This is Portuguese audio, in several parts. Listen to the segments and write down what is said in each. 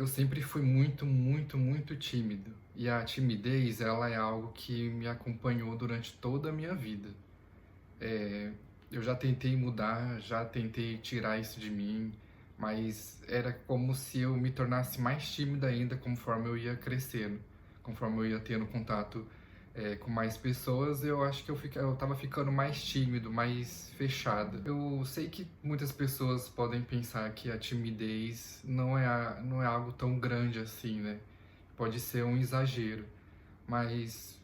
Eu sempre fui muito, muito, muito tímido. E a timidez, ela é algo que me acompanhou durante toda a minha vida. Eu já tentei mudar, já tentei tirar isso de mim, mas era como se eu me tornasse mais tímido ainda conforme eu ia crescendo, conforme eu ia tendo contato com mais pessoas. Eu acho que eu tava ficando mais tímido, mais fechado. Eu sei que muitas pessoas podem pensar que a timidez não é algo tão grande assim, né? Pode ser um exagero, mas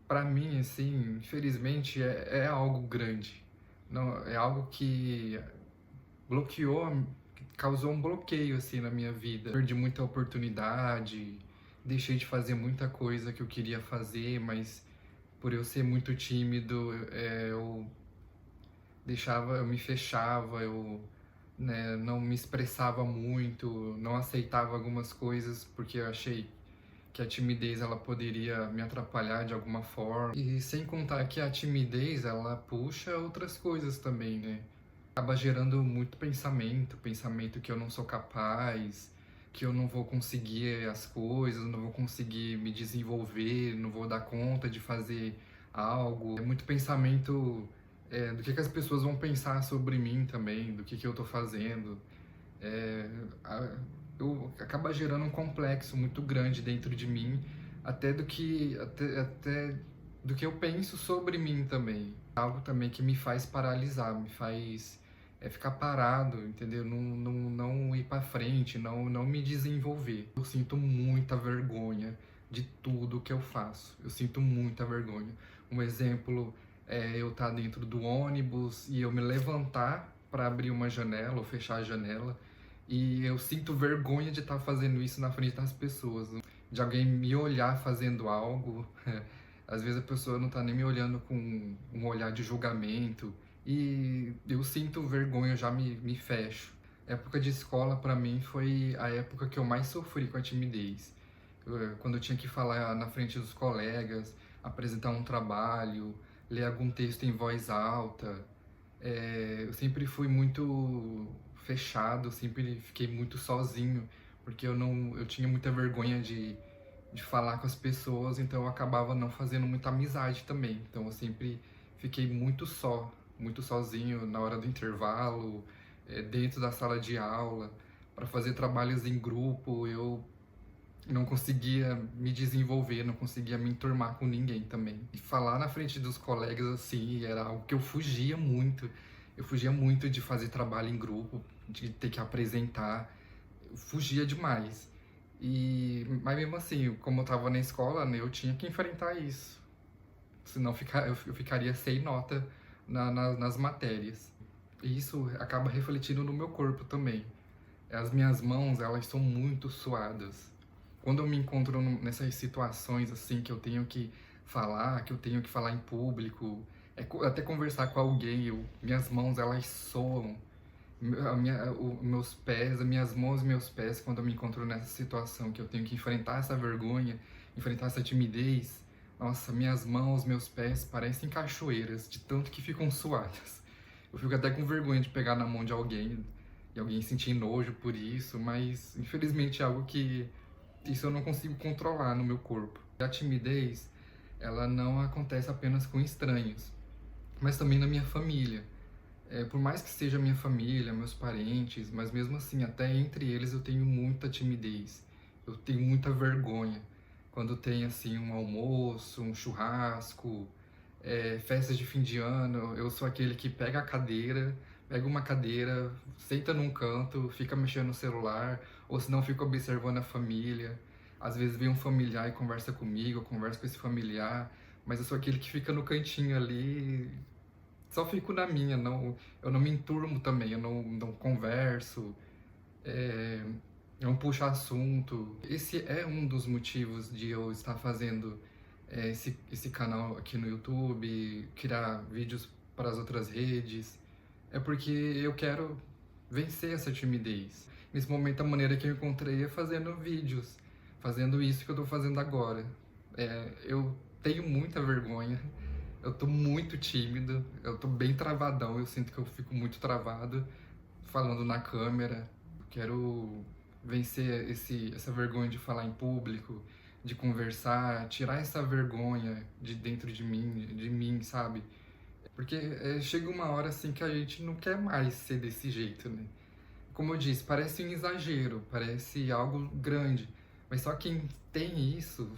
pra mim, assim, infelizmente é algo grande. Não, é algo que bloqueou, que causou um bloqueio assim na minha vida. Perdi muita oportunidade, deixei de fazer muita coisa que eu queria fazer, mas por eu ser muito tímido, eu me fechava, não me expressava muito, não aceitava algumas coisas porque eu achei que a timidez ela poderia me atrapalhar de alguma forma. E sem contar que a timidez ela puxa outras coisas também, né? Acaba gerando muito pensamento que eu não sou capaz, que eu não vou conseguir as coisas, não vou conseguir me desenvolver, não vou dar conta de fazer algo. É muito pensamento do que as pessoas vão pensar sobre mim também, do que eu tô fazendo. É, a- eu acaba gerando um complexo muito grande dentro de mim, até do que eu penso sobre mim também. Algo também que me faz paralisar, me faz ficar parado, entendeu? Não ir para frente, não me desenvolver. Eu sinto muita vergonha de tudo que eu faço. Eu sinto muita vergonha. Um exemplo é eu estar dentro do ônibus e eu me levantar para abrir uma janela ou fechar a janela e eu sinto vergonha de estar fazendo isso na frente das pessoas, de alguém me olhar fazendo algo. Às vezes a pessoa não tá nem me olhando com um olhar de julgamento e eu sinto vergonha, eu já me fecho. A época de escola para mim foi a época que eu mais sofri com a timidez. Quando eu tinha que falar na frente dos colegas, apresentar um trabalho, ler algum texto em voz alta, eu sempre fui muito fechado, sempre fiquei muito sozinho, porque eu tinha muita vergonha de falar com as pessoas, então eu acabava não fazendo muita amizade também. Então eu sempre fiquei muito só, muito sozinho na hora do intervalo, dentro da sala de aula, para fazer trabalhos em grupo, eu não conseguia me desenvolver, não conseguia me enturmar com ninguém também. E falar na frente dos colegas assim era algo que eu fugia muito. Eu fugia muito de fazer trabalho em grupo, de ter que apresentar. Eu fugia demais. Mas mesmo assim, como eu estava na escola, né, eu tinha que enfrentar isso. Senão eu ficaria sem nota nas matérias. E isso acaba refletindo no meu corpo também. As minhas mãos, elas são muito suadas. Quando eu me encontro nessas situações assim que eu tenho que eu tenho que falar em público, até conversar com alguém, minhas mãos elas soam. Meus pés, as minhas mãos e meus pés, quando eu me encontro nessa situação que eu tenho que enfrentar essa vergonha, enfrentar essa timidez, nossa, minhas mãos, meus pés parecem cachoeiras, de tanto que ficam suadas. Eu fico até com vergonha de pegar na mão de alguém e alguém sentir nojo por isso, mas infelizmente é algo que isso eu não consigo controlar no meu corpo. A timidez, ela não acontece apenas com estranhos, mas também na minha família. Por mais que seja minha família, meus parentes, mas mesmo assim, até entre eles eu tenho muita timidez. Eu tenho muita vergonha. Quando tem assim um almoço, um churrasco, festas de fim de ano, eu sou aquele que pega uma cadeira, senta num canto, fica mexendo no celular, ou se não fica observando a família. Às vezes vem um familiar e conversa comigo, eu converso com esse familiar, mas eu sou aquele que fica no cantinho ali, só fico na minha, eu não me enturmo também, eu não converso, é, eu não puxo assunto. Esse é um dos motivos de eu estar fazendo esse canal aqui no YouTube, criar vídeos para as outras redes, é porque eu quero vencer essa timidez. Nesse momento, a maneira que eu encontrei é fazendo vídeos, fazendo isso que eu tô fazendo agora. Eu tenho muita vergonha, eu tô muito tímido, eu tô bem travadão, eu sinto que eu fico muito travado falando na câmera. Quero vencer essa vergonha de falar em público, de conversar, tirar essa vergonha de dentro de mim, sabe? Porque chega uma hora assim que a gente não quer mais ser desse jeito, né? Como eu disse, parece um exagero, parece algo grande, mas só quem tem isso,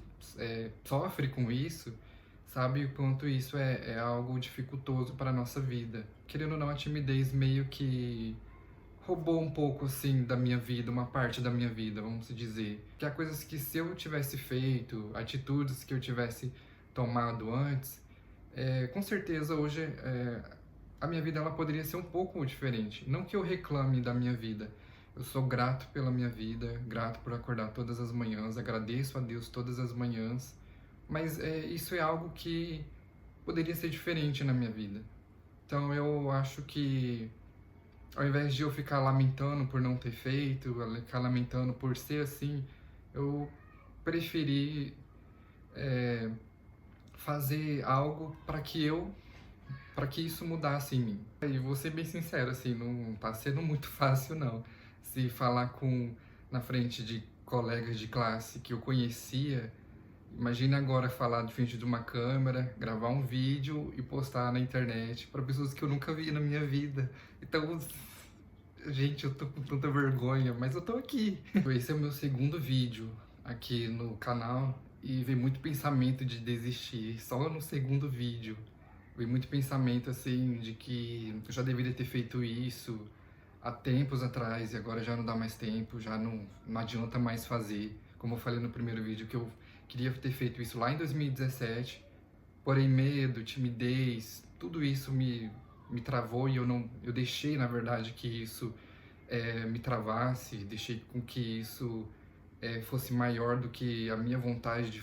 sofre com isso, sabe o quanto isso é algo dificultoso para a nossa vida. Querendo ou não, a timidez meio que roubou um pouco, assim, da minha vida, uma parte da minha vida, vamos dizer. Que há coisas que se eu tivesse feito, atitudes que eu tivesse tomado antes, com certeza hoje a minha vida ela poderia ser um pouco diferente. Não que eu reclame da minha vida. Eu sou grato pela minha vida, grato por acordar todas as manhãs, agradeço a Deus todas as manhãs, mas isso é algo que poderia ser diferente na minha vida. Então eu acho que ao invés de eu ficar lamentando por não ter feito, ficar lamentando por ser assim, eu preferi fazer algo para que isso mudasse em mim. E vou ser bem sincero, assim, não tá sendo muito fácil não. Se falar na frente de colegas de classe que eu conhecia, imagina agora falar de frente de uma câmera, gravar um vídeo e postar na internet para pessoas que eu nunca vi na minha vida. Então, gente, eu tô com tanta vergonha, mas eu tô aqui. Esse é o meu segundo vídeo aqui no canal e veio muito pensamento de desistir só no segundo vídeo. Veio muito pensamento assim de que eu já deveria ter feito isso há tempos atrás e agora já não dá mais tempo, já não adianta mais fazer. Como eu falei no primeiro vídeo, que eu queria ter feito isso lá em 2017, porém medo, timidez, tudo isso me travou e eu deixei, na verdade, que isso me travasse, deixei com que isso fosse maior do que a minha vontade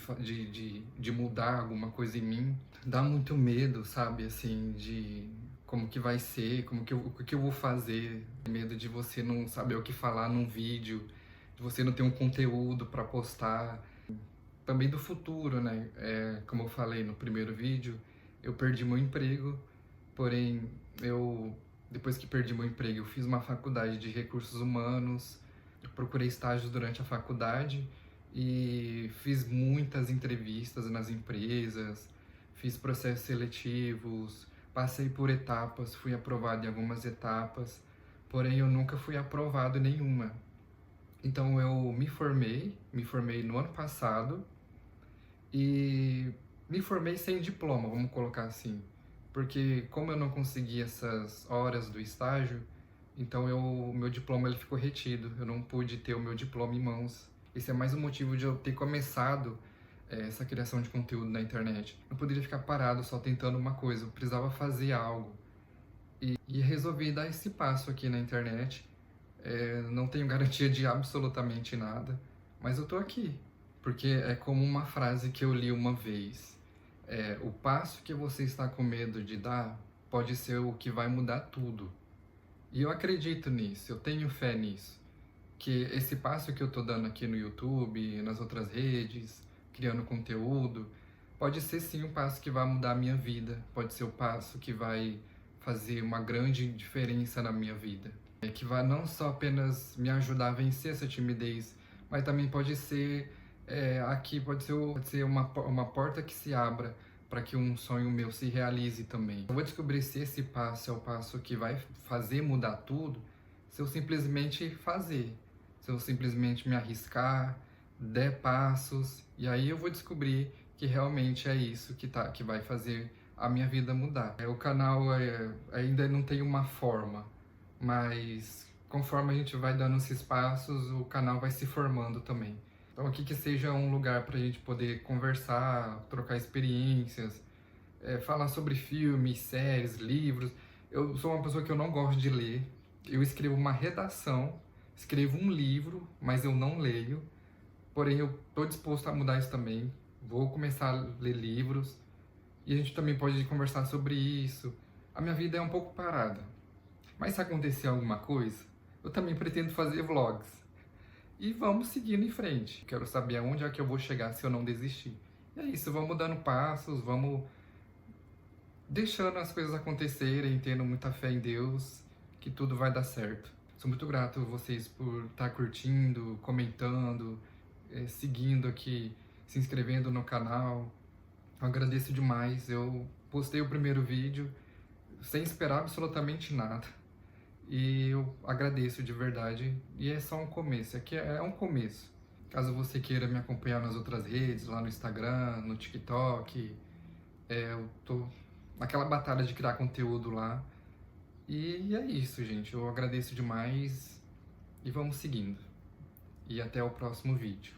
de mudar alguma coisa em mim. Dá muito medo, sabe, assim, de como que vai ser, o que eu vou fazer. Medo de você não saber o que falar num vídeo, de você não ter um conteúdo para postar. Também do futuro, né? Como eu falei no primeiro vídeo, eu perdi meu emprego, porém, depois que perdi meu emprego, eu fiz uma faculdade de recursos humanos, eu procurei estágios durante a faculdade e fiz muitas entrevistas nas empresas, fiz processos seletivos, passei por etapas, fui aprovado em algumas etapas, porém eu nunca fui aprovado em nenhuma. Então eu me formei no ano passado e me formei sem diploma, vamos colocar assim. Porque como eu não consegui essas horas do estágio, então meu diploma ele ficou retido, eu não pude ter o meu diploma em mãos. Esse é mais um motivo de eu ter começado essa criação de conteúdo na internet. Não poderia ficar parado só tentando uma coisa, eu precisava fazer algo. E resolvi dar esse passo aqui na internet. Não tenho garantia de absolutamente nada, mas eu tô aqui. Porque é como uma frase que eu li uma vez. O passo que você está com medo de dar pode ser o que vai mudar tudo. E eu acredito nisso, eu tenho fé nisso. Que esse passo que eu tô dando aqui no YouTube, nas outras redes, criando conteúdo, pode ser sim um passo que vai mudar a minha vida. Pode ser o passo que vai fazer uma grande diferença na minha vida. Que vai não só apenas me ajudar a vencer essa timidez, mas também pode ser pode ser uma porta que se abra para que um sonho meu se realize também. Eu vou descobrir se esse passo é o passo que vai fazer mudar tudo, se eu simplesmente fazer, se eu simplesmente me arriscar, der passos, e aí eu vou descobrir que realmente é isso que vai fazer a minha vida mudar. O canal ainda não tem uma forma, mas conforme a gente vai dando esses passos, o canal vai se formando também. Então aqui que seja um lugar para a gente poder conversar, trocar experiências, falar sobre filmes, séries, livros. Eu sou uma pessoa que eu não gosto de ler. Eu escrevo uma redação, escrevo um livro, mas eu não leio. Porém, eu estou disposto a mudar isso também. Vou começar a ler livros e a gente também pode conversar sobre isso. A minha vida é um pouco parada, mas se acontecer alguma coisa, eu também pretendo fazer vlogs. E vamos seguindo em frente. Quero saber aonde é que eu vou chegar se eu não desistir. E é isso, vamos dando passos, vamos deixando as coisas acontecerem, tendo muita fé em Deus, que tudo vai dar certo. Sou muito grato a vocês por estar curtindo, comentando, seguindo aqui, se inscrevendo no canal. Eu agradeço demais. Eu postei o primeiro vídeo sem esperar absolutamente nada. E eu agradeço de verdade. E é só um começo. Aqui é um começo. Caso você queira me acompanhar nas outras redes, lá no Instagram, no TikTok, eu tô naquela batalha de criar conteúdo lá. E é isso, gente. Eu agradeço demais e vamos seguindo. E até o próximo vídeo.